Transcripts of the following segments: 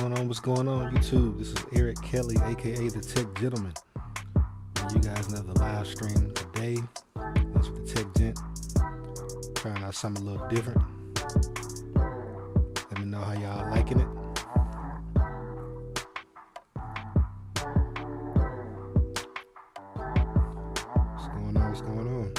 What's going on, YouTube? This is Eric Kelly, aka the Tech Gentleman. And you guys know the live stream today. That's with the Tech Gent. Trying out something a little different. Let me know how y'all liking it. What's going on? What's going on?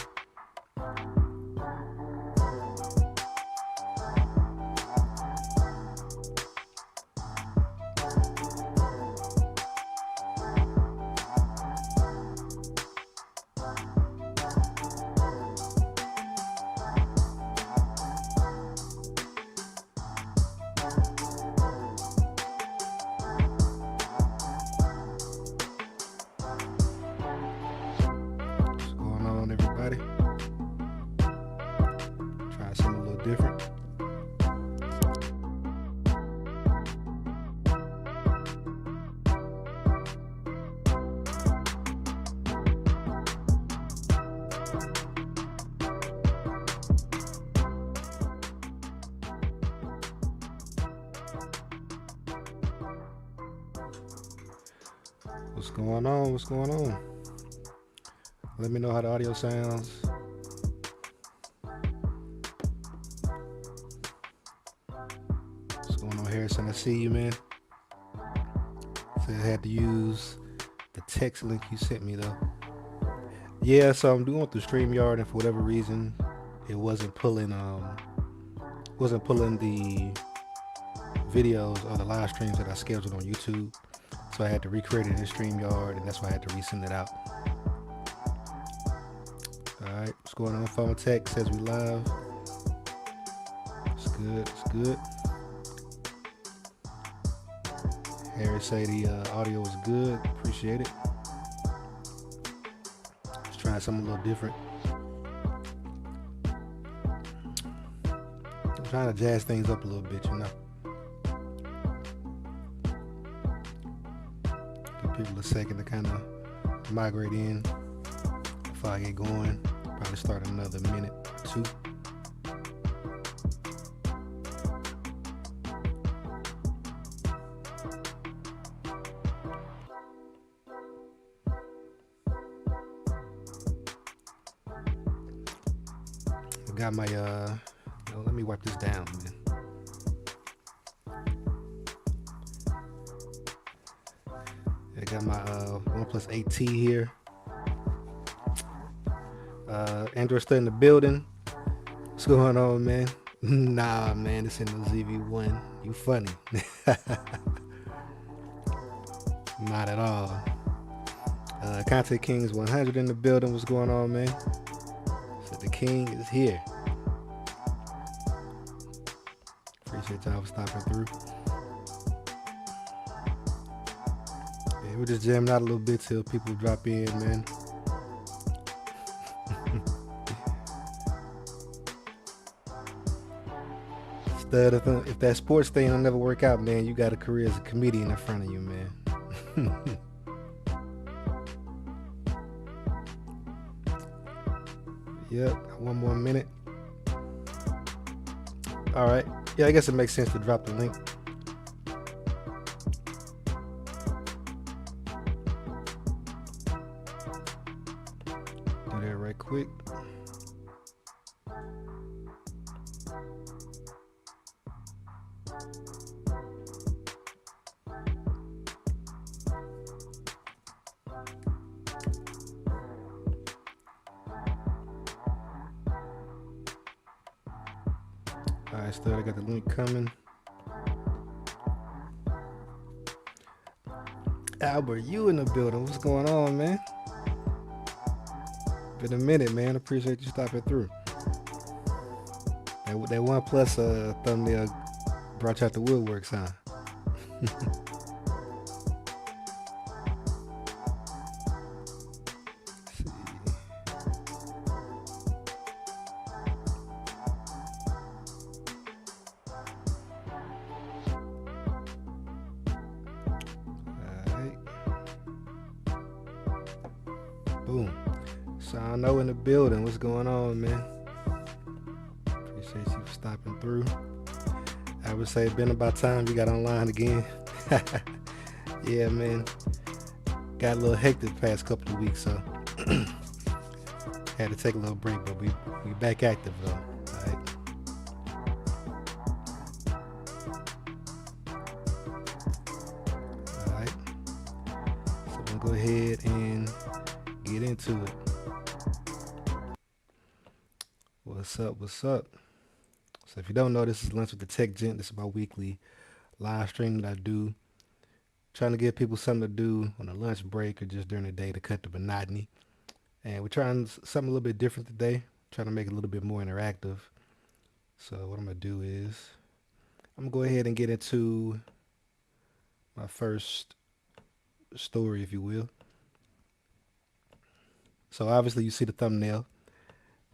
Everybody, try something a little different. What's going on? What's going on? Let me know how the audio sounds. What's going on, Harrison? I see you, man. So I had to use the text link you sent me, though. Yeah, so I'm doing it through StreamYard, and for whatever reason, it wasn't pulling the videos or the live streams that I scheduled on YouTube. So I had to recreate it in StreamYard, and that's why I had to resend it out. Alright, what's going on? Phone Tech says we live. It's good, it's good. Harry say the audio is good, appreciate it. Just trying something a little different. I'm trying to jazz things up a little bit, you know. Give people a second to kind of migrate in before I get going. Probably start another minute or two. I got my let me wipe this down, man. I got my OnePlus 8T here. Android still in the building. What's going on, man? Nah, man, it's in the ZV1. You funny. Not at all. Content Kings 100 in the building. What's going on, man? So the king is here. Appreciate y'all for stopping through. Yeah, we're just jamming out a little bit till people drop in, man. If that sports thing will never work out, man, you got a career as a comedian in front of you, man. Yep, one more minute. All right. Yeah, I guess it makes sense to drop the link. Do that right quick. Alright, still I got the link coming. Albert, you in the building. What's going on, man? Been a minute, man. Appreciate you stopping through. That OnePlus thumbnail brought you out the woodworks, huh? Boom. Sano in the building. What's going on, man? Appreciate you for stopping through. I would say it's been about time you got online again. Yeah, man. Got a little hectic the past couple of weeks, so had to take a little break, but we back active though. All right. All right. So we'll go ahead and get into it. What's up? What's up? So if you don't know, this is Lunch with the Tech Gent. This is my weekly live stream that I do, trying to give people something to do on a lunch break or just during the day to cut the monotony. And we're trying something a little bit different today, trying to make it a little bit more interactive. So what I'm gonna do is I'm gonna go ahead and get into my first story, if you will. So obviously you see the thumbnail,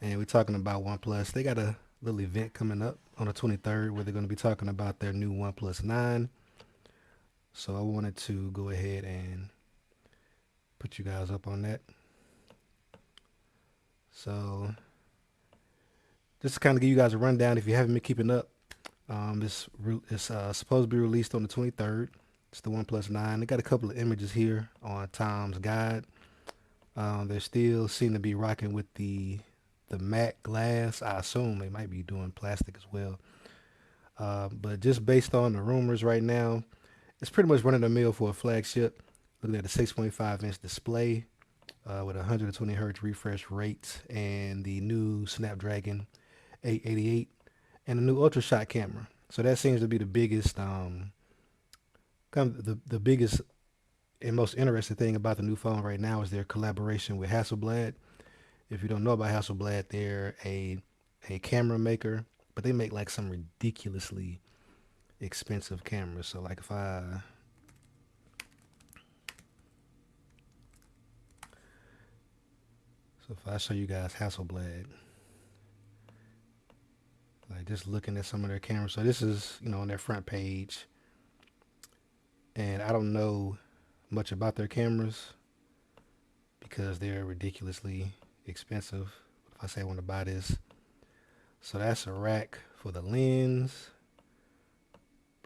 and we're talking about OnePlus. They got a little event coming up on the 23rd where they're going to be talking about their new OnePlus 9. So I wanted to go ahead and put you guys up on that. So just to kind of give you guys a rundown, if you haven't been keeping up, it's supposed to be released on the 23rd. It's the OnePlus 9. They got a couple of images here on Tom's guide. They still seem to be rocking with the matte glass. I assume they might be doing plastic as well. But just based on the rumors right now, it's pretty much running the mill for a flagship. Looking at a 6.5-inch display with 120 hertz refresh rate and the new Snapdragon 888 and a new ultra shot camera. So that seems to be the biggest, kind of the biggest and most interesting thing about the new phone right now is their collaboration with Hasselblad. If you don't know about Hasselblad, they're a camera maker, but they make like some ridiculously expensive cameras. So like if I show you guys Hasselblad, like just looking at some of their cameras. So this is, on their front page, and I don't know much about their cameras because they're ridiculously expensive. If I say I want to buy this, so that's a rack for the lens.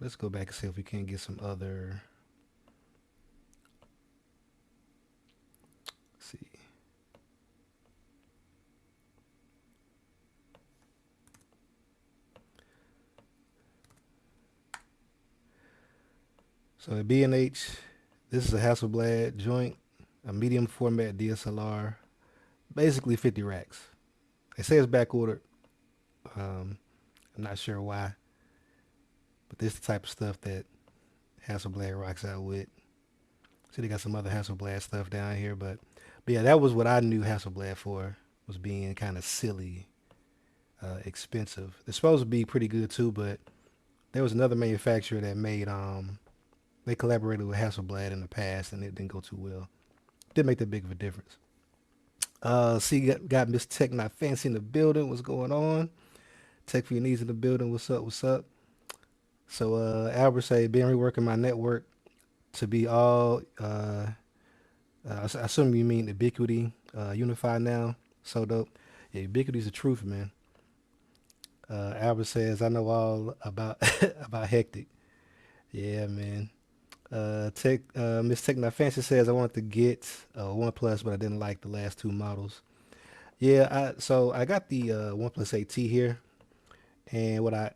Let's go back and see if we can get some other. Let's see. So the B&H, this is a Hasselblad joint, a medium format DSLR, basically 50 racks. They say it's back ordered. I'm not sure why, but this is the type of stuff that Hasselblad rocks out with. See, they got some other Hasselblad stuff down here, but yeah, that was what I knew Hasselblad for, was being kind of silly, expensive. It's supposed to be pretty good too, but there was another manufacturer that made they collaborated with Hasselblad in the past, and it didn't go too well. Didn't make that big of a difference. See, got Miss Tech Not Fancy in the building. What's going on? Tech for your needs in the building. What's up? What's up? So Albert say, been reworking my network to be all. I assume you mean Ubiquity, Unify now. So dope. Yeah, Ubiquity's the truth, man. Albert says, I know all about about hectic. Yeah, man. Miss Tech Not Fancy says I wanted to get OnePlus, but I didn't like the last two models. Yeah, so I got the OnePlus 8T here, and what I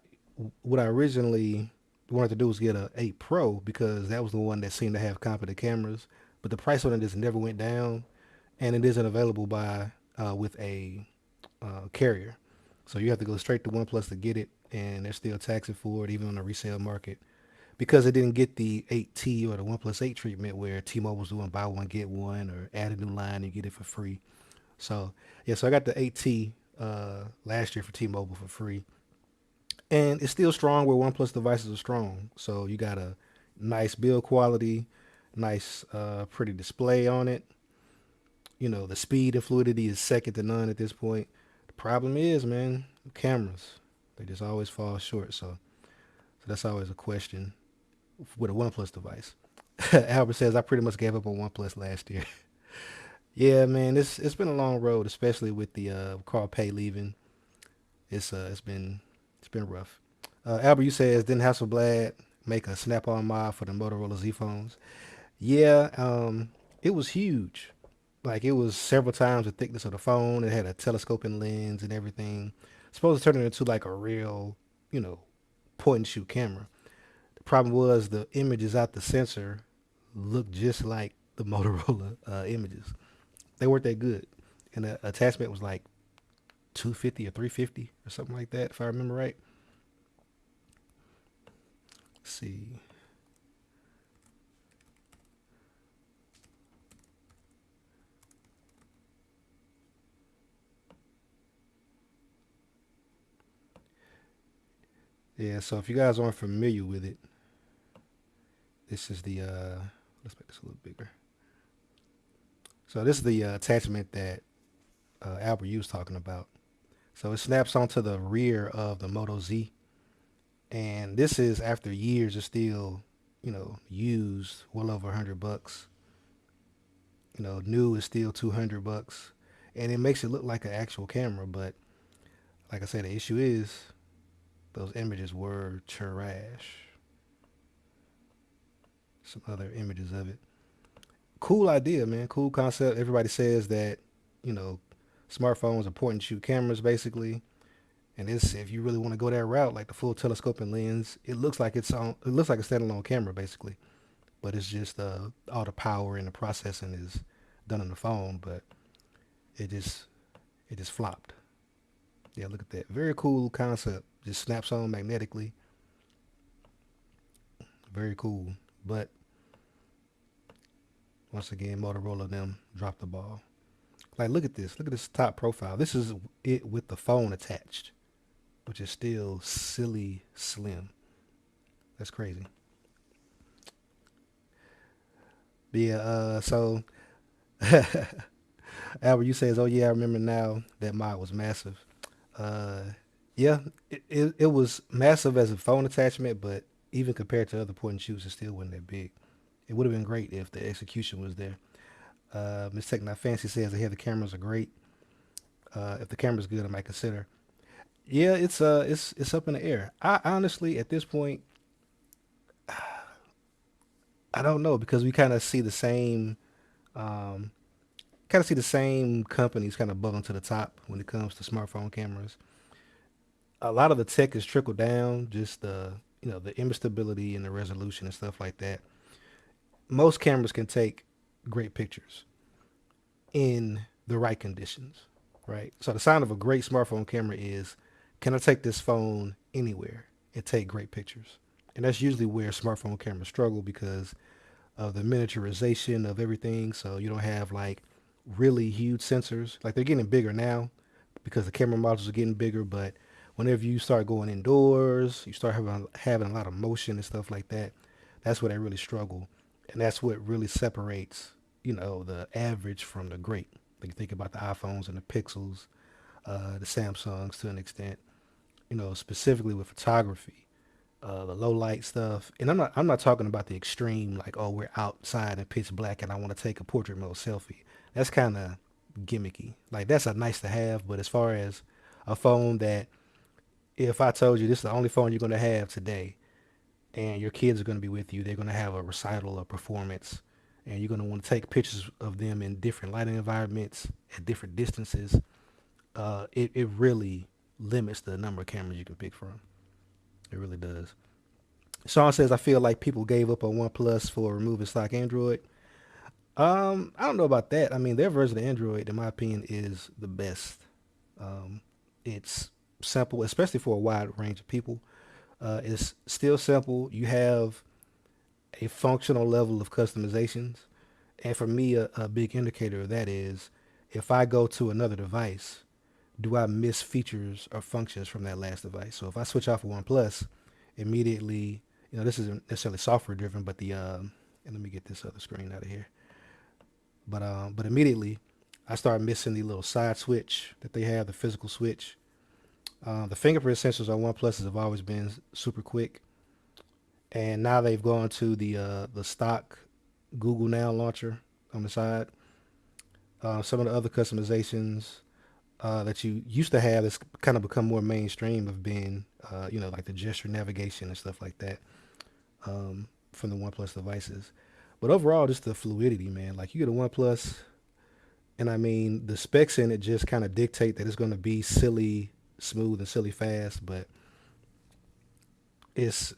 originally wanted to do was get a 8 Pro because that was the one that seemed to have competent cameras, but the price on it just never went down, and it isn't available by with a carrier, so you have to go straight to OnePlus to get it, and they're still taxing for it even on the resale market because it didn't get the 8T or the OnePlus 8 treatment where T-Mobile's doing buy one get one or add a new line and you get it for free. So yeah, so I got the 8T last year for T-Mobile for free, and it's still strong where OnePlus devices are strong. So you got a nice build quality, nice pretty display on it. The speed and fluidity is second to none at this point. The problem is, man, cameras. They just always fall short. So that's always a question with a OnePlus device. Albert says I pretty much gave up on OnePlus last year. Yeah, man, it's been a long road, especially with the Carl Pay leaving. It's been rough. Albert, you says didn't Hasselblad make a snap-on mod for the Motorola Z phones. Yeah, it was huge. Like it was several times the thickness of the phone. It had a telescoping lens and everything. Supposed to turn it into like a real, you know, point and shoot camera. The problem was the images out the sensor looked just like the Motorola images. They weren't that good, and the attachment was like 250 or 350 or something like that, if I remember right. Let's see. Yeah, so if you guys aren't familiar with it, this is the let's make this a little bigger. So this is the attachment that Albert you was talking about. So it snaps onto the rear of the Moto Z, and this is after years of still, used, well over $100. New is still $200, and it makes it look like an actual camera. But like I said, the issue is those images were trash. Some other images of it. Cool idea, man. Cool concept. Everybody says that, you know, smartphones are point and shoot cameras basically. And it's if you really want to go that route, like the full telescoping lens, it looks like it's on. It looks like a standalone camera basically, but it's just all the power and the processing is done on the phone. But it just it just flopped. Yeah, look at that. Very cool concept. Just snaps on magnetically. Very cool. But once again, Motorola them dropped the ball. Like, look at this. Look at this top profile. This is it with the phone attached, which is still silly slim. That's crazy. But yeah, so Albert, you says, oh yeah, I remember now that mod was massive. Uh, yeah, it was massive as a phone attachment, but even compared to other point and shoots, it still wasn't that big. It would have been great if the execution was there. Miss Tech Not Fancy says, I hear the cameras are great. If the camera's good, I might consider. Yeah, it's up in the air. I honestly, at this point, I don't know because we um, kind of see the same companies kind of bubbling to the top when it comes to smartphone cameras. A lot of the tech is trickled down, just the image stability and the resolution and stuff like that. Most cameras can take great pictures in the right conditions, right? So the sign of a great smartphone camera is, can I take this phone anywhere and take great pictures? And that's usually where smartphone cameras struggle because of the miniaturization of everything. So you don't have like really huge sensors. Like they're getting bigger now because the camera modules are getting bigger. But whenever you start going indoors, you start having a lot of motion and stuff like that. That's where they really struggle, and that's what really separates the average from the great. Like you think about the iPhones and the Pixels, the Samsungs to an extent. Specifically with photography, the low light stuff. And I'm not talking about the extreme like, oh, we're outside in pitch black and I want to take a portrait mode selfie. That's kind of gimmicky. Like that's a nice to have, but as far as a phone that if I told you this is the only phone you're going to have today and your kids are going to be with you, they're going to have a recital or performance and you're going to want to take pictures of them in different lighting environments at different distances, it really limits the number of cameras you can pick from. It really does. Sean says, I feel like people gave up on OnePlus for removing stock Android. I don't know about that. I mean, their version of Android, in my opinion, is the best. It's simple, especially for a wide range of people. It's still simple. You have a functional level of customizations. And for me, a big indicator of that is if I go to another device, do I miss features or functions from that last device? So if I switch off of OnePlus, immediately, this isn't necessarily software driven, but and let me get this other screen out of here. But immediately, I start missing the little side switch that they have, the physical switch. The fingerprint sensors on OnePlus have always been super quick, and now they've gone to the stock Google Now launcher on the side. Some of the other customizations that you used to have that's kind of become more mainstream have been, like the gesture navigation and stuff like that. from the OnePlus devices. But overall, just the fluidity, man. Like you get a OnePlus, and I mean the specs in it just kind of dictate that it's going to be silly smooth and silly fast. But it's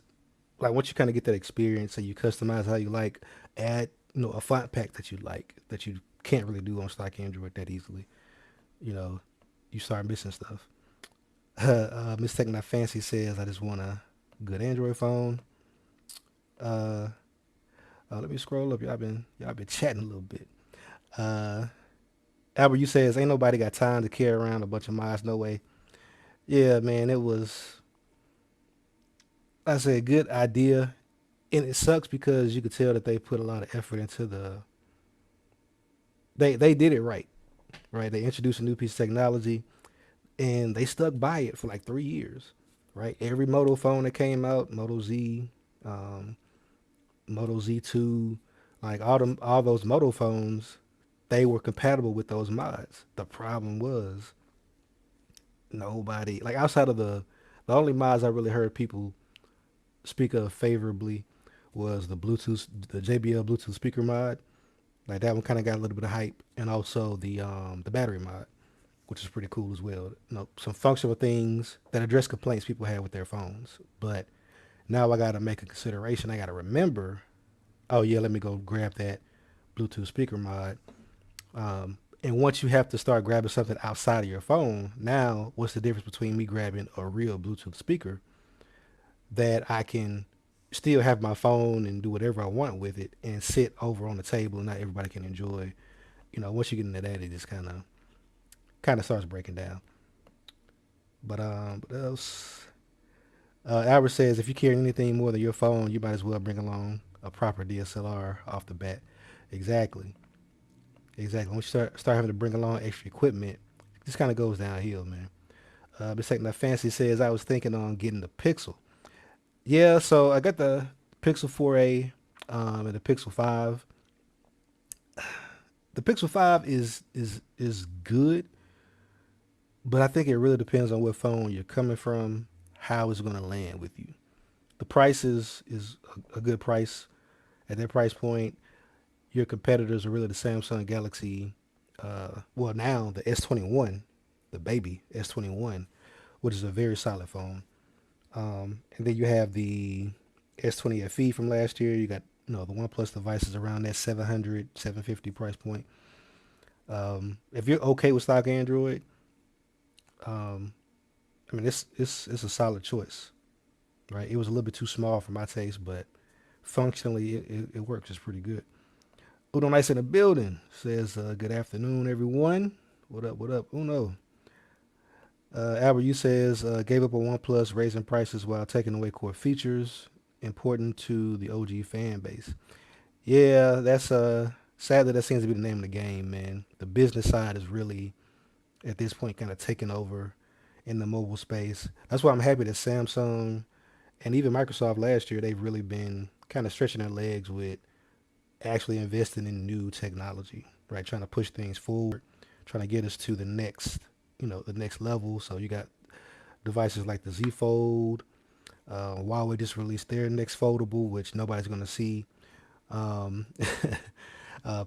like once you kind of get that experience and you customize how you like, add a font pack that you like that you can't really do on stock Android that easily. You know, you start missing stuff. Miss Tech Not Fancy says, I just want a good Android phone. Uh, Let me scroll up. Y'all been chatting a little bit. Uh, Albert, you says ain't nobody got time to carry around a bunch of mods. No way. Yeah, man, it was. I say a good idea, and it sucks because you could tell that they put a lot of effort into the. They did it right, right? They introduced a new piece of technology, and they stuck by it for like 3 years, right? Every Moto phone that came out, Moto Z, um, Moto Z2, like all those Moto phones, they were compatible with those mods. The problem was nobody like outside of the only mods I really heard people speak of favorably was the JBL Bluetooth speaker mod. Like that one kind of got a little bit of hype, and also the battery mod, which is pretty cool as well. Some functional things that address complaints people have with their phones. But now I got to make a consideration. I got to remember, oh yeah, let me go grab that Bluetooth speaker mod. And once you have to start grabbing something outside of your phone, now what's the difference between me grabbing a real Bluetooth speaker that I can still have my phone and do whatever I want with it and sit over on the table and not everybody can enjoy. Once you get into that, it just kind of starts breaking down. But what else? Albert says if you carry anything more than your phone, you might as well bring along a proper DSLR off the bat. Exactly. Exactly. Once you start having to bring along extra equipment, it just kind of goes downhill, man. But second, that fancy says I was thinking on getting the Pixel. Yeah, so I got the Pixel 4a and the Pixel 5. The Pixel 5 is good, but I think it really depends on what phone you're coming from, how it's going to land with you. The price is a good price at that price point. Your competitors are really the Samsung Galaxy. Well, now the S21, the baby S21, which is a very solid phone. And then you have the S20 FE from last year. You got the OnePlus devices around that 700, 750 price point. If you're okay with stock Android, um, I mean it's a solid choice, right? It was a little bit too small for my taste, but functionally it works. It's pretty good. Uno Nice in the building says, good afternoon, everyone. What up, what up? Uno. Albert, you says, gave up on OnePlus, raising prices while taking away core features, important to the OG fan base. Yeah, that's sadly that seems to be the name of the game, man. The business side is really at this point kind of taking over in the mobile space. That's why I'm happy that Samsung and even Microsoft last year they've really been kind of stretching their legs with actually investing in new technology, right? Trying to push things forward, trying to get us to the next level. So you got devices like the Z Fold. Huawei just released their next foldable, which nobody's going to see. Um, uh,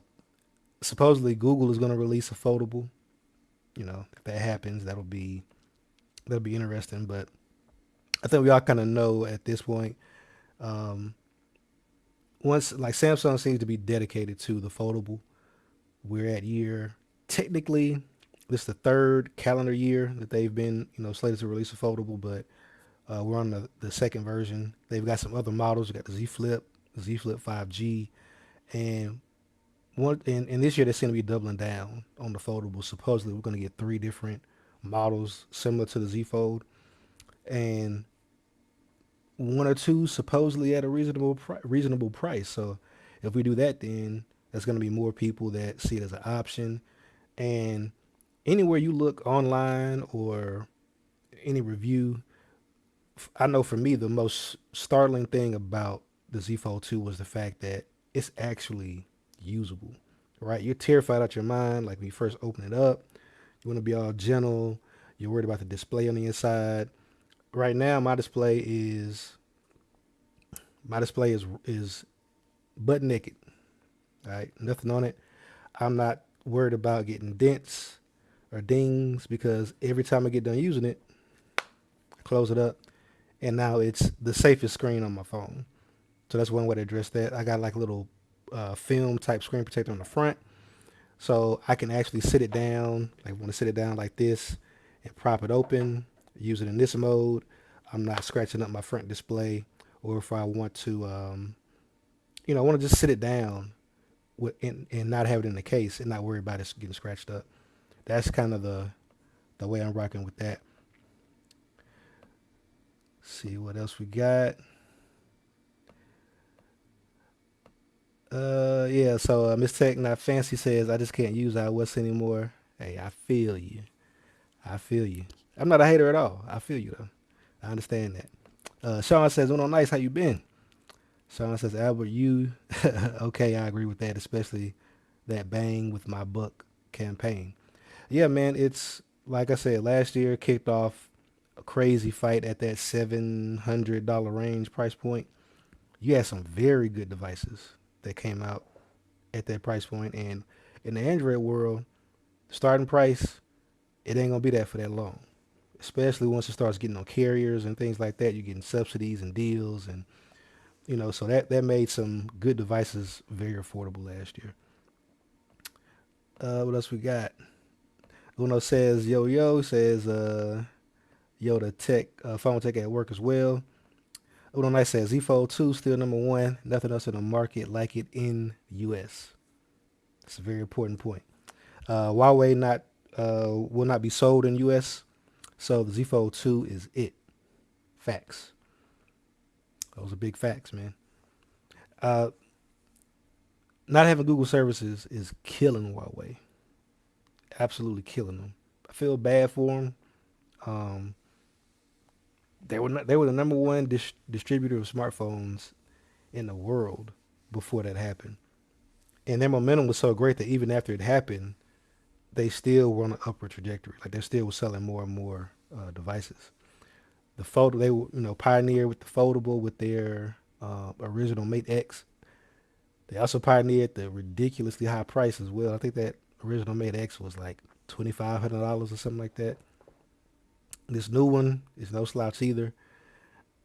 Supposedly Google is going to release a foldable. If that happens, that'll be interesting. But I think we all kind of know at this point. Um, Once like Samsung seems to be dedicated to the foldable. We're at year technically this is the third calendar year that they've been slated to release a foldable, but we're on the second version. They've got some other models. We got the Z Flip, Z Flip 5G, and and this year they seem to be doubling down on the foldable. Supposedly we're going to get three different models similar to the Z Fold, and one or two supposedly at a reasonable price. So if we do that, then there's going to be more people that see it as an option. And anywhere you look online or any review, I know for me the most startling thing about the Z Fold 2 was the fact that it's actually usable. Right? You're terrified out your mind. Like when you first open it up, you want to be all gentle. You're worried about the display on the inside. Right now, my display is My display is butt naked. All right, nothing on it. I'm not worried about getting dents or dings because every time I get done using it, I close it up, and now it's the safest screen on my phone. So that's one way to address that. I got like a little film type screen protector on the front, so I can actually sit it down. Like want to sit it down like this and prop it open, use it in this mode. I'm not scratching up my front display, or if I want to, I want to just sit it down and not have it in the case and not worry about it getting scratched up. That's kind of the way I'm rocking with that. See what else we got. Yeah. So Miss Tech Not Fancy says I just can't use iOS anymore. Hey, I feel you. I feel you. I'm not a hater at all. I feel you though. I understand that. Sean says, "Uno nice. How you been?" Sean says, "Albert, you okay?" I agree with that, especially that bang with my buck campaign. Yeah, man. It's like I said, last year kicked off a crazy fight at that $700 range price point. You had some very good devices that came out at that price point, and in the Android world, starting price it ain't gonna be that for that long. Especially once it starts getting on carriers and things like that, you're getting subsidies and deals, and so that made some good devices very affordable last year. What else we got? Uno says yo yo says yo the tech phone tech at work as well. Uno Nice says Z Fold 2 still number one. Nothing else in the market like it in the US. It's a very important point. Huawei not will not be sold in US, so the Z Fold 2 is it. Facts. Those are big facts, man. Uh, Not having Google services is killing Huawei. Absolutely killing them. I feel bad for them. Um, they were the number one distributor of smartphones in the world before that happened, and their momentum was so great that even after it happened, they still were on an upward trajectory. Like they still were selling more and more devices. The photo they were pioneered with the foldable with their original Mate X. They also pioneered the ridiculously high price as well. I think that original Mate X was like $2,500 or something like that. This new one is no slouch either.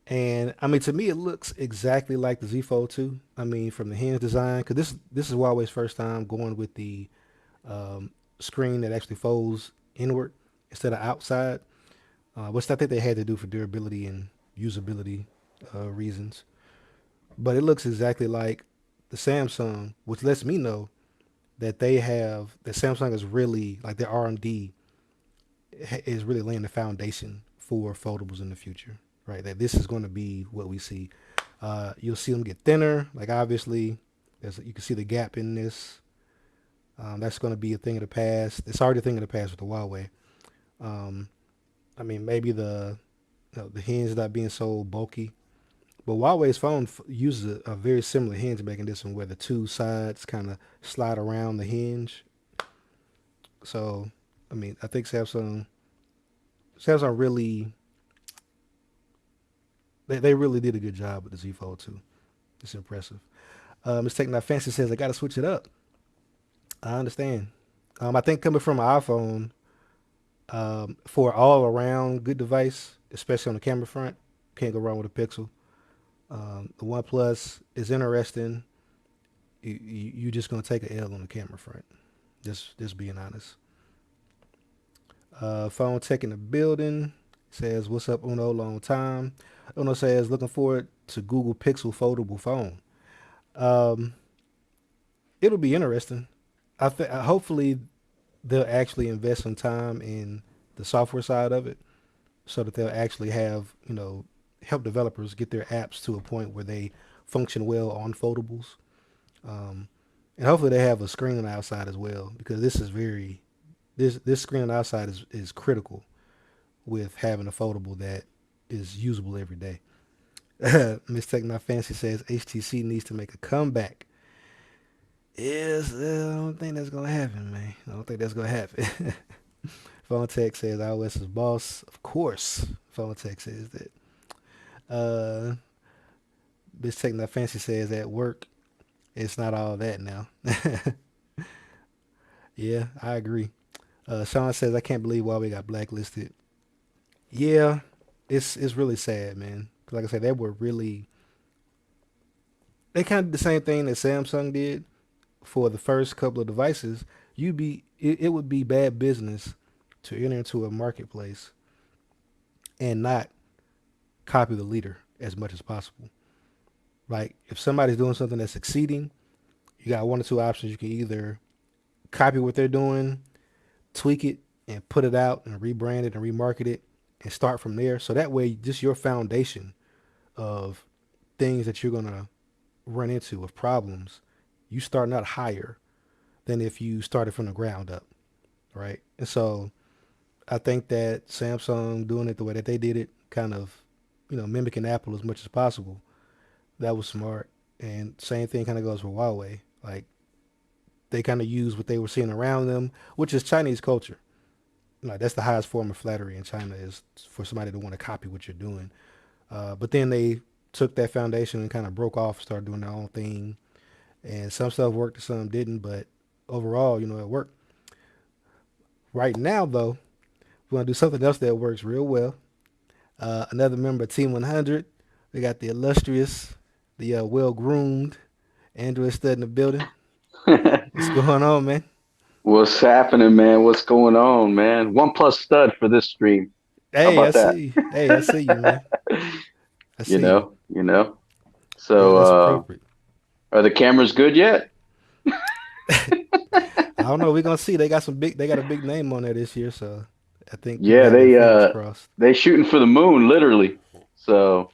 And I mean, to me, it looks exactly like the Z Fold 2. I mean, from the hinge design, because this is Huawei's first time going with the screen that actually folds inward instead of outside, which I think they had to do for durability and usability reasons. But it looks exactly like the Samsung, which lets me know that Samsung is really like their R&D is really laying the foundation for foldables in the future, right? That this is going to be what we see. You'll see them get thinner. Like obviously, you can see the gap in this. That's going to be a thing of the past. It's already a thing of the past with the Huawei. Um, I mean, maybe the hinge not being so bulky, but Huawei's phone uses a very similar hinge mechanism where the two sides kind of slide around the hinge. So, I mean, I think Samsung really they really did a good job with the Z Fold 2. It's impressive. Miss Take Not Fancy says I got to switch it up. I understand. I think coming from an iPhone, for all around good device, especially on the camera front, can't go wrong with a Pixel. The OnePlus is interesting. You just gonna take a L on the camera front. Just being honest. Phone Tech in the building says, "What's up, Uno? Long time." Uno says, "Looking forward to Google Pixel foldable phone." Um, it'll be interesting. Hopefully they'll actually invest some time in the software side of it, so that they'll actually have help developers get their apps to a point where they function well on foldables. Um, and hopefully they have a screen on the outside as well, because this screen on the outside is critical with having a foldable that is usable every day. Miss Tech Not Fancy says HTC needs to make a comeback. Yes, I don't think that's gonna happen, man. I don't think that's gonna happen. Phone Tech says iOS is boss. Of course, Phone Tech says that. Uh, This Tech Not Fancy says at work, it's not all that now. Yeah, I agree. Sean says I can't believe why we got blacklisted. Yeah, it's really sad, man. Like I said, they kind of did the same thing that Samsung did for the first couple of devices. It would be bad business to enter into a marketplace and not copy the leader as much as possible. Like if somebody's doing something that's succeeding, you got one or two options. You can either copy what they're doing, tweak it, and put it out and rebrand it and remarket it and start from there. So that way, just your foundation of things that you're gonna run into with problems, you start not higher than if you started from the ground up, right? And so I think that Samsung doing it the way that they did it, kind of, mimicking Apple as much as possible, that was smart. And same thing kind of goes for Huawei. Like they kind of use what they were seeing around them, which is Chinese culture. Like that's the highest form of flattery in China is for somebody to want to copy what you're doing. But then they took that foundation and kind of broke off, started doing their own thing, and some stuff worked and some didn't. But overall, it worked. Right now, though, we want to do something else that works real well. Another member of Team 100. We got the illustrious, the well groomed Android stud in the building. What's going on, man? What's happening, man? What's going on, man? OnePlus stud for this stream. How Hey, I about that? see. Hey, I see you, man. I you see you. know, you know. Yeah, So, that's appropriate. are the cameras good yet? I don't know. We're gonna see. They got some big. They got a big name on there this year, so I think people Yeah, have their fingers crossed. they shooting for the moon, literally. So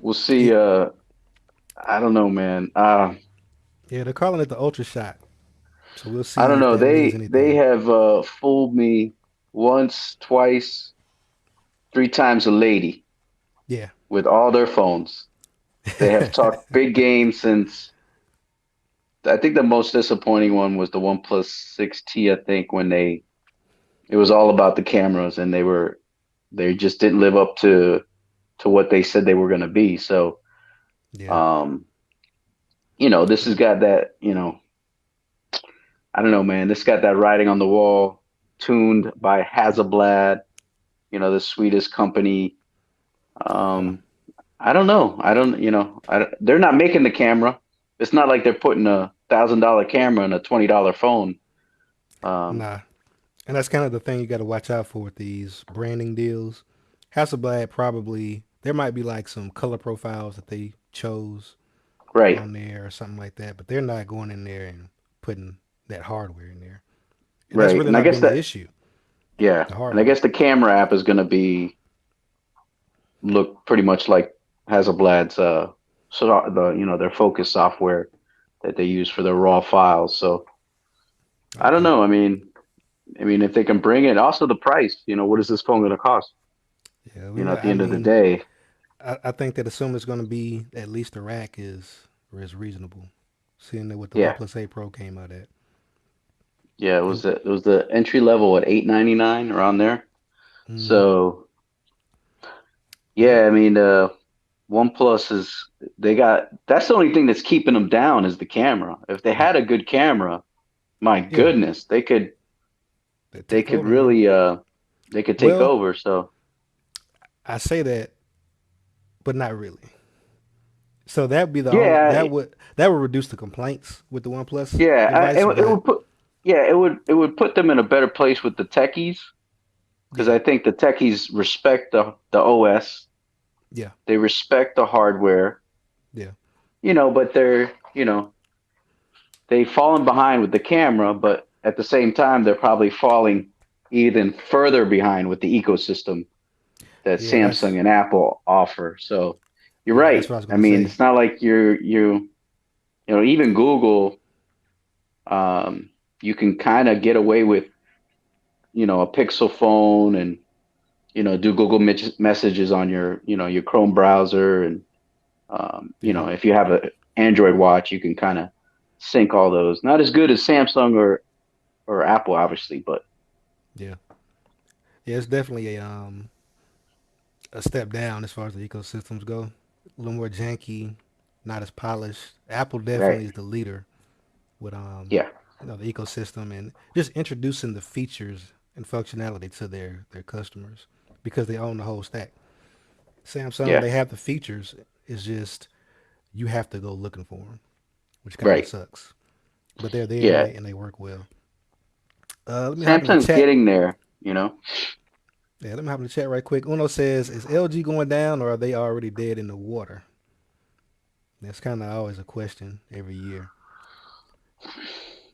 we'll see. Yeah, I don't know, man. yeah. They're calling it the Ultra Shot, so we'll I see don't if know. that means They anything. have fooled me once, twice, three times a lady Yeah. with all their phones. They have talked big game since. I think the most disappointing one was the OnePlus 6T. I think when it was all about the cameras and they just didn't live up to what they said they were going to be. So, Yeah. um, this has got that. I don't know, man. This got that writing on the wall, tuned by Hasselblad. The Swedish company. Yeah. Um, I don't know. I don't. They're not making the camera. It's not like they're putting $1,000 camera in a $20 phone. Um, Nah. And that's kind of the thing you got to watch out for with these branding deals. Hasselblad probably there might be like some color profiles that they chose right. on there or something like that, but they're not going in there and putting that hardware in there. And that's Right. really And I not guess been the that, issue, yeah. the And I hardware. guess the camera app is going to be look pretty much like Hasselblad's, their Focus software that they use for their raw files. So I don't Okay. know. I mean, if they can bring it, also the price, what is this phone going to cost? Yeah, At the I end of the mean, day. I think that assuming it's going to be at least the rack is reasonable, seeing that what the Yeah. OnePlus 8 Pro came out at. Yeah. And It was the entry level at 899 around there. mm-hmm. So Yep. yeah, I mean, OnePlus they got that's the only thing that's keeping them down is the camera. If they Yeah. had a good camera, my Yeah. goodness, They they take could over, man. really they could take Well, over. So I say that, but not really. So that'd be the only yeah, that would reduce the complaints with the OnePlus yeah, device, it but would put it would put them in a better place with the techies because yeah, I think the techies respect the OS, yeah, they respect the hardware, yeah, but they've fallen behind with the camera, but at the same time they're probably falling even further behind with the ecosystem that yeah. Samsung and Apple offer. So you're Yeah, right. that's what I was I gonna mean, say. it's not like even Google, um, you can kind of get away with, a Pixel phone and, do Google messages on your Chrome browser. And, Yeah, if you have a Android watch, you can kind of sync all those. Not as good as Samsung or Apple, obviously, but yeah, yeah. It's definitely a step down as far as the ecosystems go. a little more janky, not as polished. Apple Right. definitely is the leader with Yeah. the ecosystem and just introducing the features and functionality to their customers because they own the whole stack. Samsung, Yeah. they have the features. It's just you have to go looking for them, which kind of Right. sucks. But they're there and Yeah. they work well. Let me hop in the Samsung's chat. getting there. Yeah, let me hop in the chat right quick. Uno says, "Is LG going down or are they already dead in the water?" That's kind of always a question every year.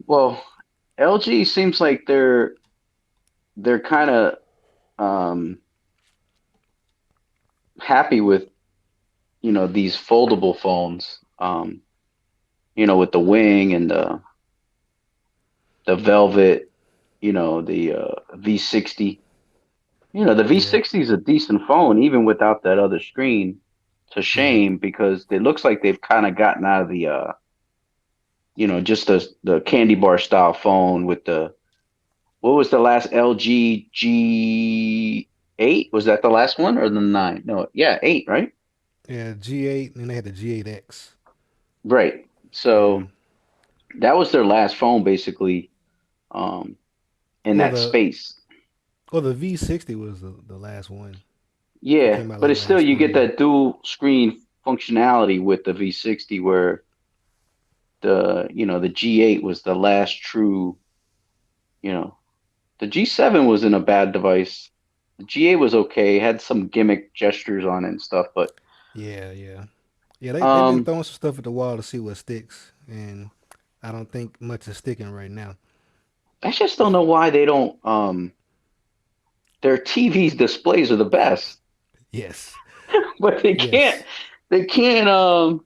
Well, LG seems like they're kind of um happy with, these foldable phones. With the wing and the Velvet, the V60. The Yeah, V60 is a decent phone even without that other screen. It's a yeah, shame because it looks like they've kind of gotten out of the just the candy bar style phone with the what was the last LG G8? Was that the last one or the 9? No, yeah, 8, right? yeah. G8 and they had the G8X. Right. Yeah. So that was their last phone basically um in Well, that the space. the V60 was the last one. It Yeah, came out but like it's still last you get spring. that dual screen functionality with the V60 where the G8 was the last true, you know. The G7 wasn't a bad device. The G8 was okay, had some gimmick gestures on it and stuff, but Yeah, yeah, yeah. They've been um throwing some stuff at the wall to see what sticks, and I don't think much is sticking right now. I just don't know why they don't their TV's displays are the best, Yes, but they can't yes. they can't um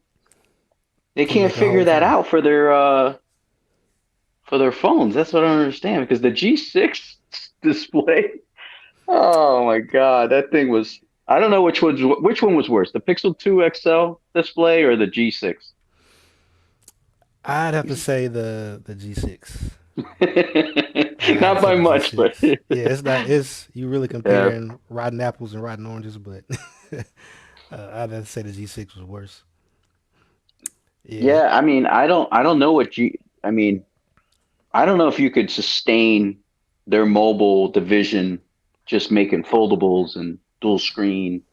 they Can't can't make a figure whole that phone. out for their phones. That's what I don't understand because the G6 display. Oh my God, that thing was. I don't know which one was worse, the Pixel 2 XL display or the G6. I'd have to say the G6. I'd have to Not say by the much, but G6. Yeah, it's not. It's you really yeah, comparing rotten apples and rotten oranges, but I'd have to say the G6 was worse. Yeah, yeah. I mean, I don't know what you. I mean, I don't know if you could sustain their mobile division just making foldables and dual screen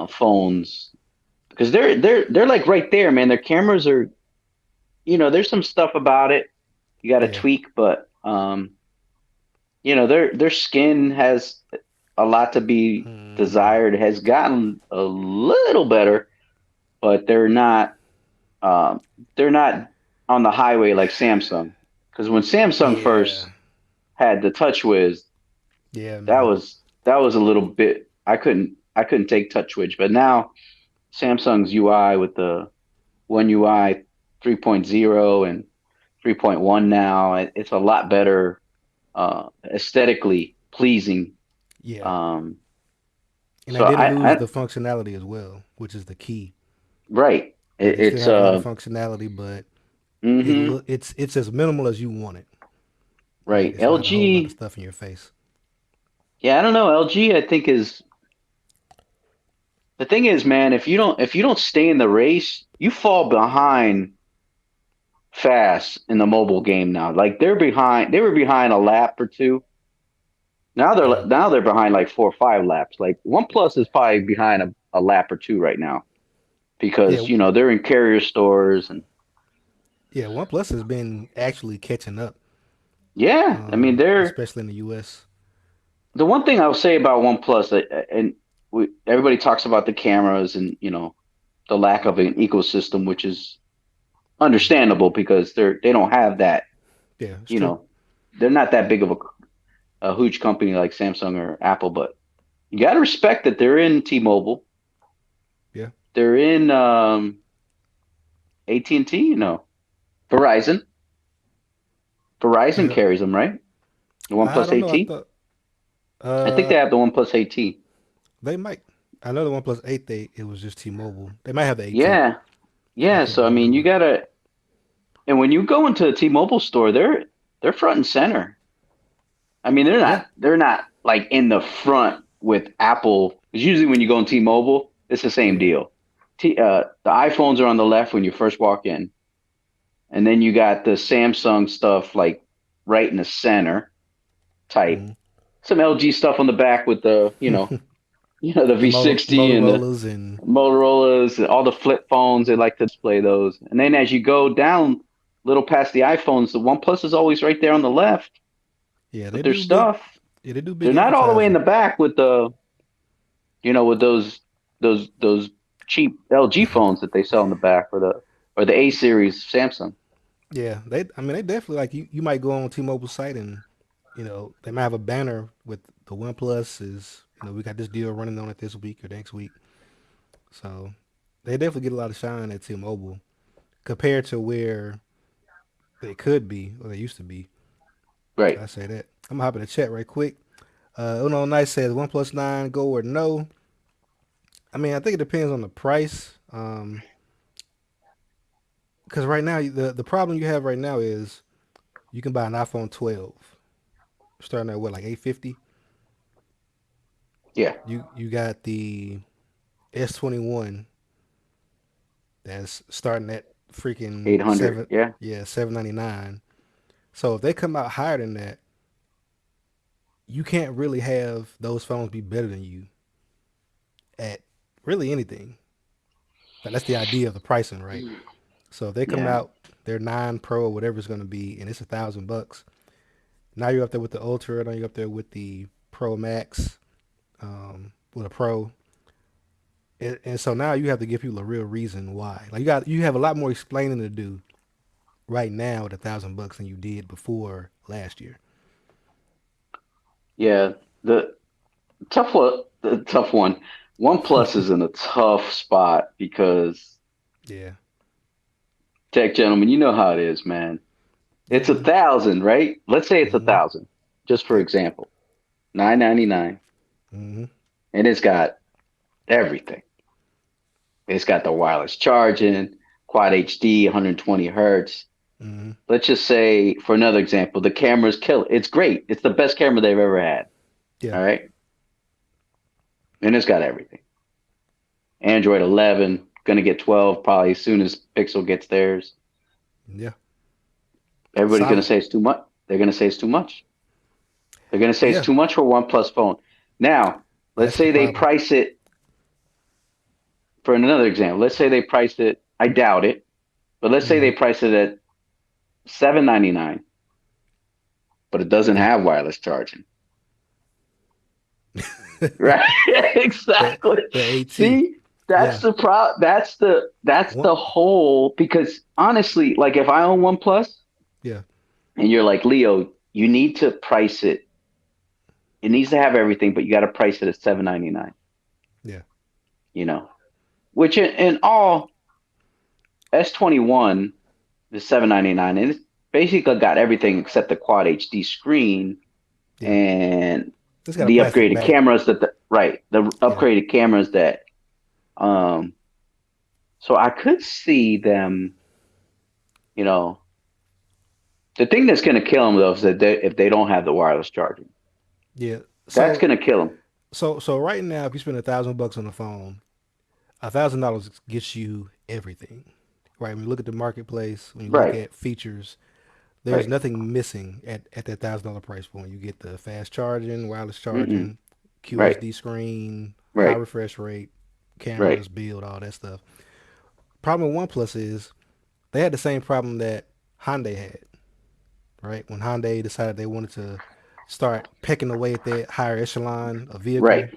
phones because they're like right there, man. Their cameras are, there's some stuff about it you got to yeah. tweak, but their skin has a lot to be Hmm. desired. It has gotten a little better, but um, they're not on the highway like Samsung. Because when Samsung Yeah, first had the TouchWiz, yeah, that man. was that was a little bit. I couldn't take TouchWiz, but now Samsung's UI with the One UI 3.0 and 3.1 now, it's a lot better, aesthetically pleasing. Yeah, Um, and they so didn't I, lose I the functionality as well, which is the key. right. Like It, they still it's have a lot of functionality, but hmm it's as minimal as you want it. Like right. it's not a whole lot of LG, stuff in your face. yeah, I don't know. LG, I think is the thing is, man, if you don't stay in the race, you fall behind fast in the mobile game now. Like they were behind a lap or two. Yeah, Now they're behind like 4 or 5 laps. Like OnePlus is probably behind a lap or two right now yeah, because they're in carrier stores and yeah. OnePlus has been actually catching up, yeah, I mean they're especially in the U.S. the one thing I'll say about OnePlus and everybody talks about the cameras and the lack of an ecosystem, which is Hmm. understandable because they don't have that. Yeah, it's You true. know, they're not that big of a huge company like Samsung or Apple, but you got to respect that they're in T-Mobile, Yeah, they're in AT&T, Verizon. Verizon yeah. carries them, right? The I OnePlus don't know. I 8T. thought I think they have the OnePlus 8T. they might. I know the OnePlus 8. It was just T-Mobile. They might have the 8T. Yeah, I yeah. can't So I mean, you remember. gotta, and when you go into a T-Mobile store, they're front and center. I mean, they're Yeah, not they're not like in the front with Apple. Because usually when you go in T-Mobile, it's the same yeah, deal. the iPhones are on the left when you first walk in, and then you got the Samsung stuff like right in the center type. Mm. Some LG stuff on the back with the the V60 and the Motorola's and Motorola's and all the flip phones. They like to display those. And then as you go down, little past the iPhones, the OnePlus is always right there on the left yeah, with their stuff. they do big They're not all the way in advertising. the back with with those cheap LG phones that they sell in the back or the A series Samsung. Yeah, I mean they definitely like you might go on T-Mobile site and they might have a banner with the OnePlus is, we got this deal running on it this week or next week. So they definitely get a lot of shine at T-Mobile compared to where they could be or they used to be. Right. I say that. I'm gonna hop in the chat right quick. Uno Nice says OnePlus 9 go or no. I mean, I think it depends on the price. Because right now the problem you have right now is you can buy an iPhone 12 starting at what, like 850. Yeah. You got the S21 that's starting at freaking 800. Yeah. 799. So if they come out higher than that, you can't really have those phones be better than you at really anything. Like, that's the idea of the pricing, right? So if they come Yeah. out, their 9 Pro or whatever it's going to be, and it's $1,000. Now you're up there with the Ultra. Now you're up there with the Pro Max, with a Pro, and so now you have to give people a real reason why. Like you have a lot more explaining to do right now at $1,000 than you did before last year. Yeah. The the tough one. OnePlus is in a tough spot because Yeah, tech gentlemen, you know how it is, man. yeah, It's 1,000, right? Let's say it's a mm-hmm. thousand, just for Yep, example. 999, mm-hmm. and it's got everything. It's got the wireless charging, quad HD, 120 hertz. Mm-hmm. Let's just say, for another example, the camera's killer. It's great. It's the best camera they've ever had. Yeah, All right, and it's got everything. Android 11, gonna get 12 probably as soon as Pixel gets theirs. yeah, Everybody's gonna solid. say it's too much. They're gonna say it's too much. They're gonna say it's Yeah, too much for one plus phone. Now, let's that's the say they problem. price it for another example. Let's say they price it. I doubt it, but let's say Mm-hmm. they price it at 799, but it doesn't Yeah, have wireless charging. Right? the Exactly. the AT. See, that's Yeah, the pro. That's one. the whole. Because honestly, like if I own OnePlus, Yeah, and you're like Leo, you need to price it. It needs to have everything, but you got to price it at 799. yeah, You know, which in all S21 is 799, and it's basically got everything except the quad HD screen yeah. and It's got a the plastic upgraded back. cameras the Yeah, upgraded cameras that um. So I could see them, you know, the thing that's going to kill them though is that if they don't have the wireless charging, yeah. that's So going to kill them. so right now, if you spend $1,000 on the phone, $1,000 gets you everything, right? When you look at the marketplace, when you look Right, at features, there's right, nothing missing at that $1,000 price point. You get the fast charging, wireless mm-mm, charging, right, QHD screen, high right, refresh rate, right, cameras, build, all that stuff. Problem with OnePlus is they had the same problem that Hyundai had, right? When Hyundai decided they wanted to start pecking away at that higher echelon of right, vehicle,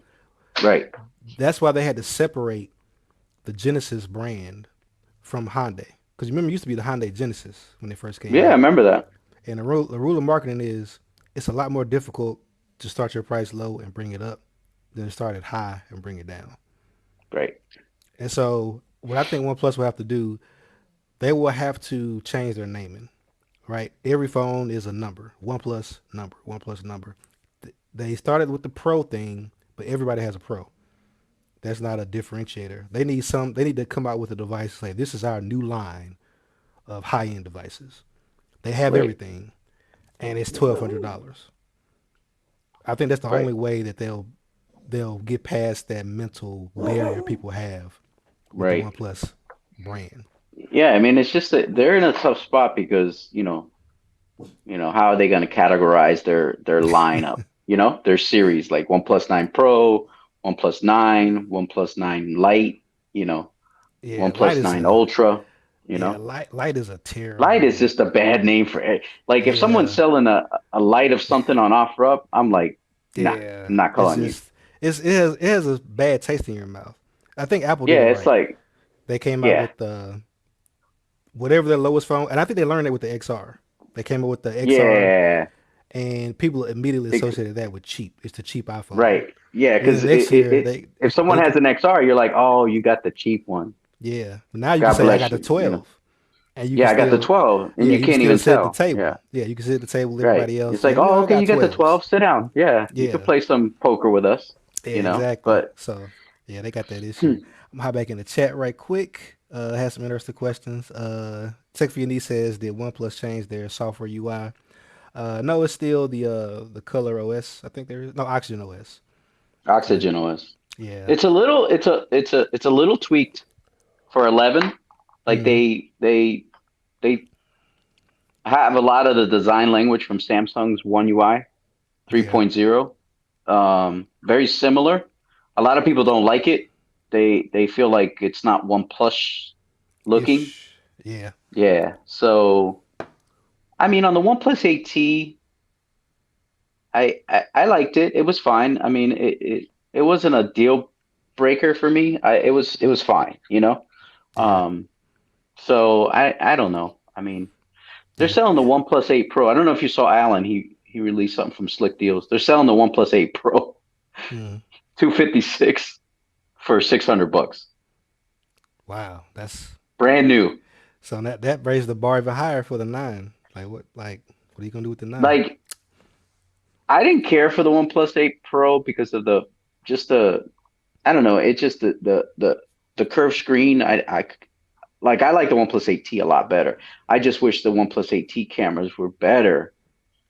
right. that's why they had to separate the Genesis brand from Hyundai. Because remember, it used to be the Hyundai Genesis when they first came Yeah, I out. remember that. And the rule of marketing is it's a lot more difficult to start your price low and bring it up than to start it high and bring it down. Right, And so, what I think OnePlus will have to do, they will have to change their naming, right? Every phone is a number. OnePlus number, OnePlus number. They started with the Pro thing, but everybody has a Pro. That's not a differentiator. They need to come out with a device say this is our new line of high end devices. They have right, everything and it's $1,200. I think that's the right. only way that they'll get past that mental barrier people have with the right. OnePlus brand. Yeah, I mean, it's just that they're in a tough spot because how are they going to categorize their lineup? Their series like OnePlus 9 Pro, OnePlus 9, OnePlus 9 Lite, you know, Yeah, OnePlus 9 Ultra, you know. light is a Lite is terrible. just a bad name for it. Like if someone's Yeah, selling a light of something on OfferUp, I'm like, nah, yeah. I'm not It's calling you. just it has a bad taste in your mouth. I think Apple did it Yeah, it's right. like, They came out yeah, with the whatever their lowest phone, and I think they learned it with the XR. They came up with the XR, yeah, and people immediately ex associated that with cheap. It's the cheap iPhone. right. Yeah, And then because the next year if someone they has an XR, you're like, oh, you got the cheap one. yeah. Now you can God say I got bless the you. 12, and you can Yeah, I got the still 12, and yeah you you can can't still even sit at the tell. Yeah, table. Yeah, you can sit at the table with right. everybody else. It's Say like, we oh, all okay, got you got the 12s. 12. Sit down. Yeah, you could Yeah, play some poker with us, yeah, exactly. but So yeah, they got that issue. hmm, I'm gonna hop back in the chat right quick. Has some interesting questions. Tech for Your Niece says, did OnePlus change their software UI? No, it's still the Color OS. I think there is no Oxygen OS. Uh, Oxygen OS. yeah. It's a little tweaked for 11. Like Mm, they have a lot of the design language from Samsung's One UI yeah. 3.0. Very similar. A lot of people don't like it. They feel like it's not OnePlus looking. Ish. Yeah. Yeah. So I mean, on the OnePlus 8T, I liked it. It was fine. I mean, it wasn't a deal breaker for me. It was fine. Yeah. Um, so I don't know. I mean, they're Yeah. selling the OnePlus 8 Pro. I don't know if you saw Alan. He released something from Slick Deals. They're selling the OnePlus 8 Pro Mm. 256 for $600. Wow. That's Brand new. so that raised the bar even higher for the nine. Like what are you gonna do with the nine? Like I didn't care for the OnePlus 8 Pro because of the just the I don't know. It just the curved screen. I like the OnePlus 8T a lot better. I just wish the OnePlus 8T cameras were better,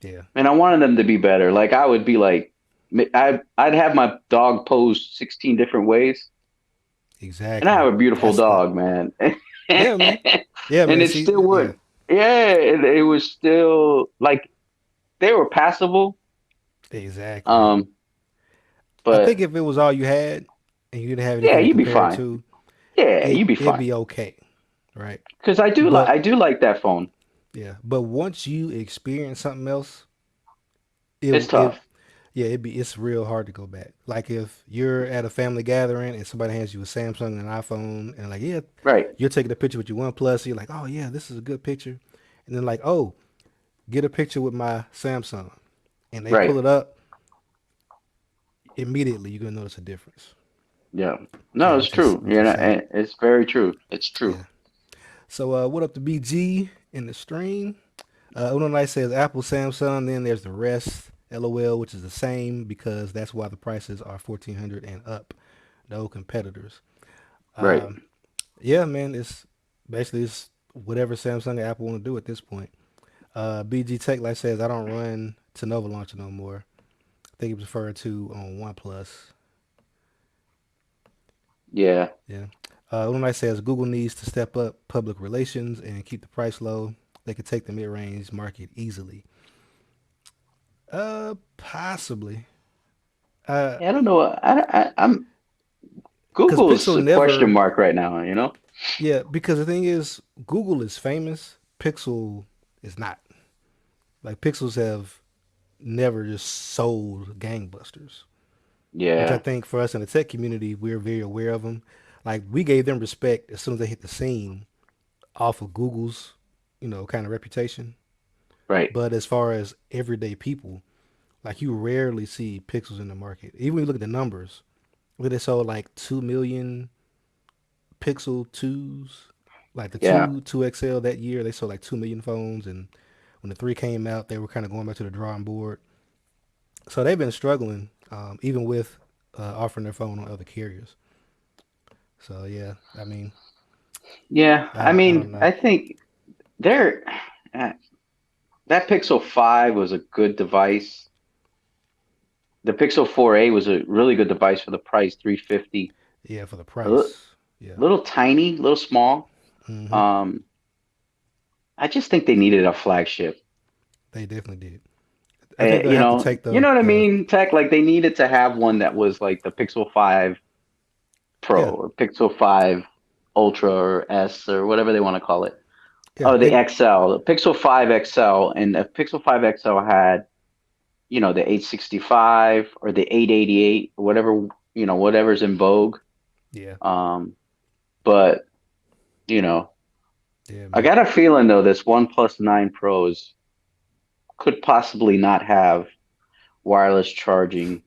Yeah. and I wanted them to be better. Like I would be like, I'd have my dog pose 16 different ways, and I Exactly. have a beautiful That's the dog, man, yeah, man. and Yeah, man. it See, still yeah. would. Yeah, it was still like they were passable. Exactly. Um, I think but if it was all you had and you didn't have yeah, anything to you'd be compare it fine. to, Yeah, you'd be it'd fine. be okay, right? Because But I do like that phone. yeah, but once you experience something else, It's it tough. yeah, it's real hard to go back. Like if you're at a family gathering and somebody hands you a Samsung and an iPhone and like, yeah, Right, you're taking a picture with your OnePlus, you're like, oh yeah, this is a good picture. And then like, oh, get a picture with my Samsung. And they right. pull it up, immediately you're gonna notice a difference. Yeah. No, Yeah, it's which is true. which is sad. It's very true. It's true. Yeah. So what up to BG in the stream? Uno Knight says Apple, Samsung, then there's the rest. LOL, which is the same because that's why the prices are 1400 and up. No competitors. Right. Um, yeah, man, it's whatever Samsung and Apple want to do at this point. BG Tech Life says I don't run to Nova Launcher no more. I think he was referring to on OnePlus. Yeah. Yeah. Uno Knight says Google needs to step up public relations and keep the price low. They could take the mid-range market easily. Possibly. Uh, Yeah, I don't know. I'm because Google's Pixel a question never, mark right now, you know? yeah, because the thing is, Google is famous. Pixel is not. Like Pixels have never just sold gangbusters, which I Yeah. think for us in the tech community, we're very aware of them. Like we gave them respect as soon as they hit the scene off of Google's, kind of reputation. Right. But as far as everyday people, like you rarely see Pixels in the market. Even when you look at the numbers, look, they sold like 2 million Pixel 2s, like the Yeah. 2 XL that year. They sold like 2 million phones, and when the 3 came out, they were kind of going back to the drawing board. So they've been struggling, even with offering their phone on other carriers. So yeah, I mean, Yeah. I I don't mean, know. I think they're uh, that Pixel 5 was a good device. The Pixel 4a was a really good device for the price, 350. Yeah, for the Uh, price. Yeah. little tiny, little small. Hmm. Um, I just think they needed a flagship. They definitely did. I think they'll You have to know, take you know what I the mean, Tech. Like they needed to have one that was like the Pixel 5 Pro yeah, or Pixel 5 Ultra or S or whatever they want to call it. yeah, Oh, the and XL, the Pixel 5 XL, and the Pixel 5 XL had, the 865 or the 888, whatever, whatever's in vogue. yeah, Um, but, you know, yeah, I man. got a feeling though this OnePlus 9 Pros could possibly not have wireless charging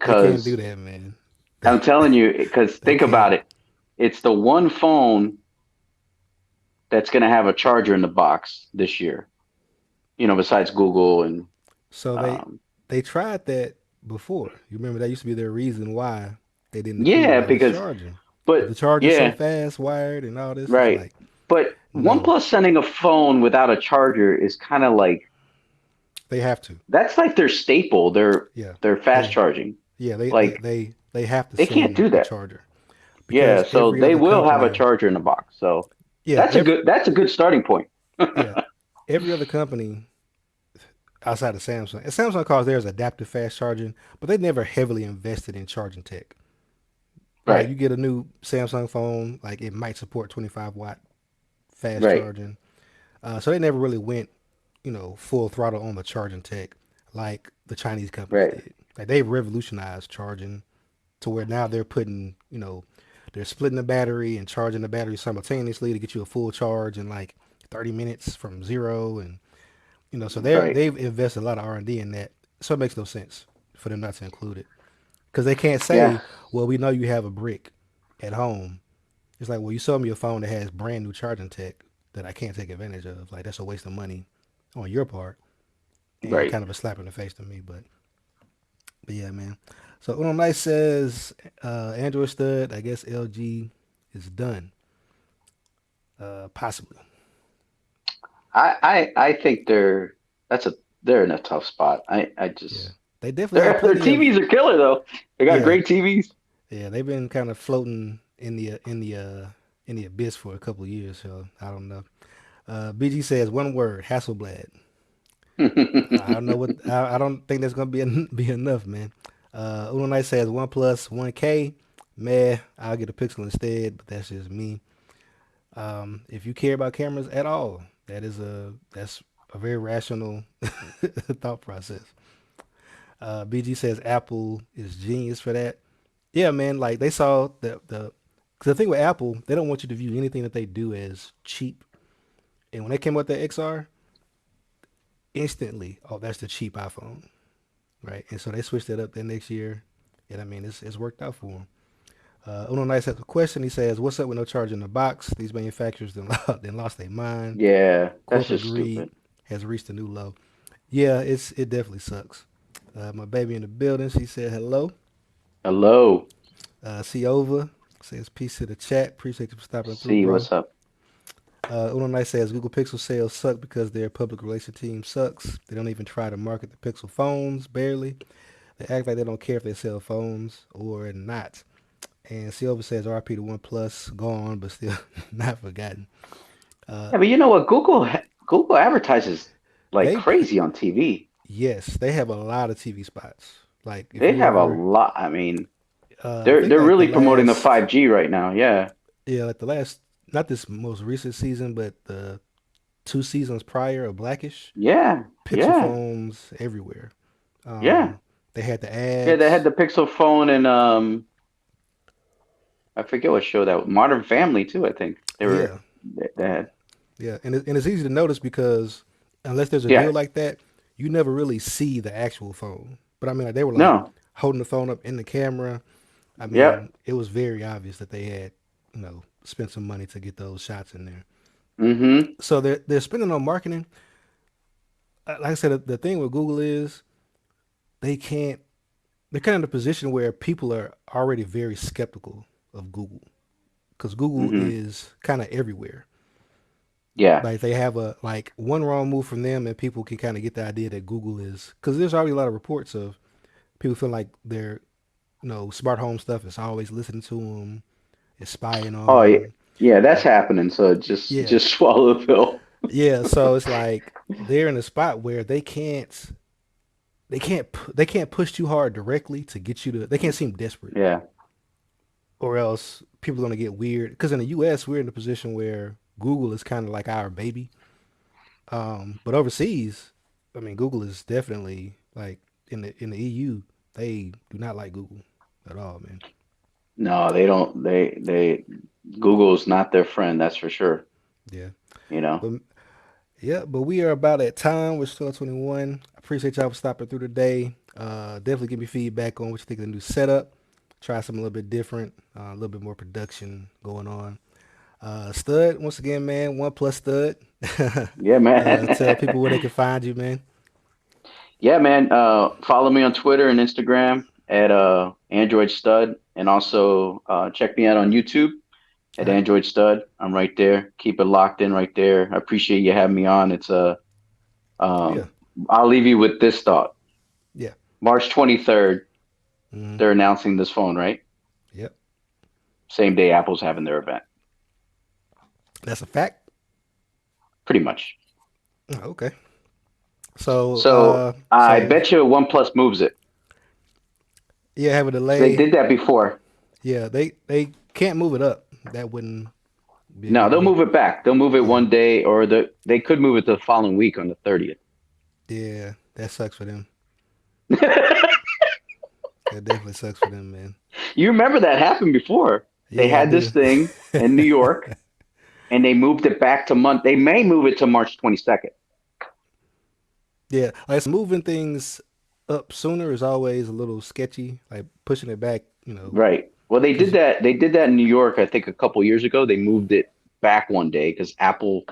They can't do because that, man. I'm telling you, because They think about can't. it. It's the one phone that's going to have a charger in the box this year, besides Google and, So um, they tried that before. You remember that used to be their reason why they didn't include yeah, wireless because, charging. But but the charger's so yeah, fast, wired, and all this is right. like But no. OnePlus sending a phone without a charger is kind of like They have to. that's like their staple. Yeah, They're fast they charging. yeah Like they have to they can't send do a that. charger Yeah, because so every they other will have a company, charger in the box. So yeah, that's a good starting point. yeah, every other company outside of Samsung, and Samsung calls theirs adaptive fast charging, but they never heavily invested in charging tech. Like Right, you get a new Samsung phone, like it might support 25-watt fast right, charging. So they never really went, full throttle on the charging tech like the Chinese companies right, did. Like they revolutionized charging to where now they're putting, they're splitting the battery and charging the battery simultaneously to get you a full charge in like 30 minutes from zero, and so right. they've invested a lot of R&D in that. So it makes no sense for them not to include it because they can't Yeah, say, well, we know you have a brick at home. It's like, well, you sold me a phone that has brand new charging tech that I can't take advantage of. Like that's a waste of money on your part and right. kind of a slap in the face to me. But yeah, man. So Uno Nice says Android stud. I guess LG is done. Possibly. I think that's a they're in a tough spot. I Yeah. just They definitely have their plenty of. TVs are killer though. They got Yeah. great TVs. Yeah. They've been kind of floating in the abyss for a couple of years. So I don't know. BG says one word: Hasselblad. I don't know what. I don't think that's gonna be enough, man. Uno Night says OnePlus 1K. Meh, I'll get a Pixel instead, but that's just me. If you care about cameras at all, that's a very rational thought process. BG says Apple is genius for that. Yeah, man. Like they saw cause the thing with Apple, they don't want you to view anything that they do as cheap. And when they came out with the XR, instantly, oh, that's the cheap iPhone, right? And so they switched it up the next year, and I mean it's worked out for them. Uno Nice has a question. He says, "What's up with no charge in the box? These manufacturers then lost their mind. Yeah, that's Corporate just greed stupid. has reached a new low." Yeah, it definitely sucks. My baby in the building. She said hello. Hello. Ciova says peace to the chat. Appreciate you for stopping through, See bro. what's up. Uno Nice says Google Pixel sales suck because their public relations team sucks. They don't even try to market the Pixel phones, barely. They act like they don't care if they sell phones or not. And Silva says RP to OnePlus, gone, but still not forgotten. Uh, Yeah, but you know what? Google advertises like they, crazy on TV. yes, they have a lot of TV spots. Like if They you have a ever, lot. I mean, I they're think they're like the really promoting the last, 5G right now. Yeah. yeah, like the last, not this most recent season, but the 2 seasons prior of Blackish, Yeah. Pixel Yeah. phones everywhere. Yeah. They had the Yeah, they had ads. the Pixel phone and I forget what show that was. Modern Family too, I think. Yeah, They had. yeah, and it's easy to notice because unless there's a Yeah. deal like that, you never really see the actual phone. But I mean, like, they were like No. holding the phone up in the camera. I Yep. mean, it was very obvious that they had, spent some money to get those shots in there. Mm-hmm. So they're spending on marketing. Like I said, the thing with Google is they can't. They're kind of in a position where people are already very skeptical of Google because Google Mm-hmm. is kind of everywhere. Yeah. Like they have a like one wrong move from them, and people can kind of get the idea that Google is because there's already a lot of reports of people feeling like their smart home stuff is always listening to them. is spying Oh yeah, on. yeah, that's Like, happening. So yeah, just swallow the pill. yeah. So it's like they're in a spot where they can't push too hard directly to get you to. They can't seem desperate, Yeah. or else people are gonna get weird. Because in the U.S. we're in a position where Google is kind of like our baby. But overseas, I mean, Google is definitely like in the EU. They do not like Google at all, man. No, they don't. They Google's not their friend. That's for sure. Yeah, You know. but yeah, but we are about at time. We're still at 21. I appreciate y'all for stopping through today. Definitely give me feedback on what you think of the new setup. Try something a little bit different, a little bit more production going on. Stud, once again, man, OnePlus Stud. Yeah, Tell man. people where they can find you, man. Yeah, man. Follow me on Twitter and Instagram at Android Stud, and also check me out on YouTube All at right. Android Stud. I'm right there. Keep it locked in right there. I appreciate you having me on. It's a Yeah. I'll leave you with this thought. Yeah. March 23rd, Mm-hmm. they're announcing this phone, right? Yep. Same day Apple's having their event. That's a fact. Pretty much. Oh, okay. So, So I bet you OnePlus moves it. yeah, have a They delay. did that before. Yeah, they can't move it up. That wouldn't be a No, good they'll look. move it back. They'll move it Yeah. one day, or they could move it to the following week on the 30th. Yeah, that sucks for them. That definitely sucks for them, man. You remember that happened before. They Yeah, I had this do. thing in New York and they moved it back to month. They may move it to March 22nd. Yeah, like moving things up sooner is always a little sketchy. Like pushing it back, Right. Well, they did because that. They did that in New York, I think a couple years ago. They moved it back one day because Apple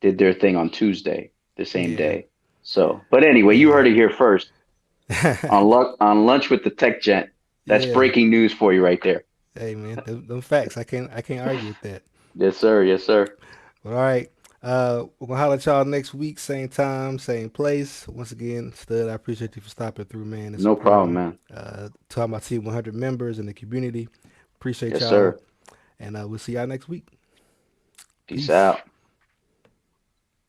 did their thing on Tuesday, the same yeah, day. So, but anyway, you yeah, heard it here first on lunch with the tech gent. That's yeah. breaking news for you right there. Hey, man, them facts. I can't argue with that. Yes, sir. Yes, sir. But all right, we're gonna holler at y'all next week, same time, same place. Once again, Stud, I appreciate you for stopping through, man, and No problem, supporting. man. Talking about Team 100 members in the community. Appreciate Yes, y'all, sir. and we'll see y'all next week. Peace Peace. out.